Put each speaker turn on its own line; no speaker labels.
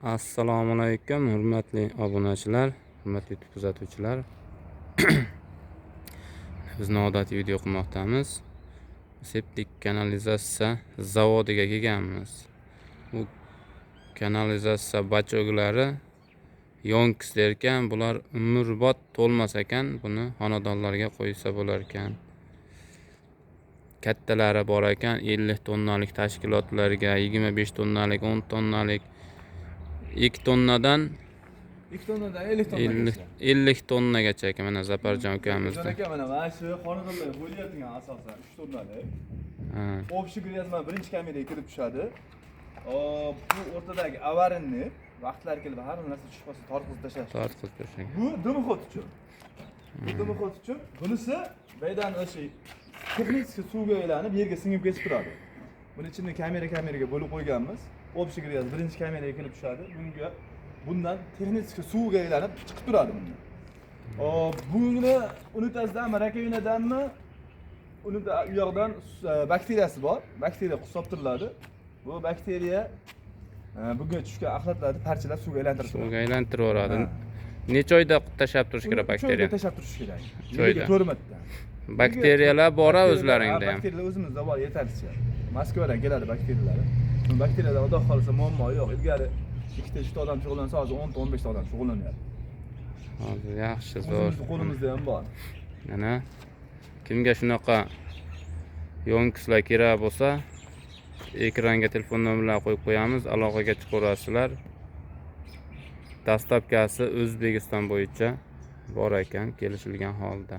Assalomu alaykum, hurmatli obunachilar, hurmatli YouTube kuzatuvchilar. Biz odatiy video qilmoqdamiz. Septik kanalizatsiya zavodiga kelganmiz. Bu kanalizatsiya bachoglari yonkislar ekan, bular umrbod to'lmas ekan, buni xonadonlarga qo'ysa bo'lar ekan. Kattalari bor ekan, 50 tonnalik tashkilotlarga, 25 tonnalik, 10 tonnalik, 2 tonnadan 50 tonnagacha ekan. Mana Zaparjon ukamizda.
Mana shu xonadonlar bo'layotgan asosan 3 tonnalik. Общий gryazma birinchi kameraga kirib tushadi. Bu o'rtadagi avarinni vaqtlar kelib har narsa tushib qolsa tortqizib tashlash. Bu dimoxod uchun. Bu dimoxod uchun. Bunisi baydan o'sha texnik suvga aylanib yerga singib ketib turadi. Buni ichini kameraga bo'lib qo'yganmiz. Общий gryaz birinchi kameraga kelib tushadi. Bundan texnik suvga aylanib chiqib turadi bundan. Buni unitazdanmi, rakovinadanmi? Uni u yoqdan bakteriyasi bor. Bakteriya qusabtiriladi. Bu bakteriya bunga tushgan axlatlarni parchalab suvga aylantirib
yuboradi. Necha oyda tashab turish kerak bakteriya?
Tashab turish kerak.
Joyda.
4 marta.
Bakteriyalar bor o'zlaringda ham.
Bakteriyalar o'zimizda bor, yetarlicha. Moskvadan keladi bakteriyalar. Bu bakteriyalar xudo xolisa muammo yo'q. Ilgari 2 ta odam shug'ullansa, hozir 10 ta 15 ta odam shug'ullanyapti.
Hozir yaxshi, zo'r.
Qo'limizda ham bor.
Mana kimga shunaqa yonkislar kerak bo'lsa, ekranga telefon nomerlarini qo'yib qo'yamiz, aloqaga chiqaverasizlar. Dastlabkasi O'zbekiston bo'yicha bor ekan, kelishilgan holda.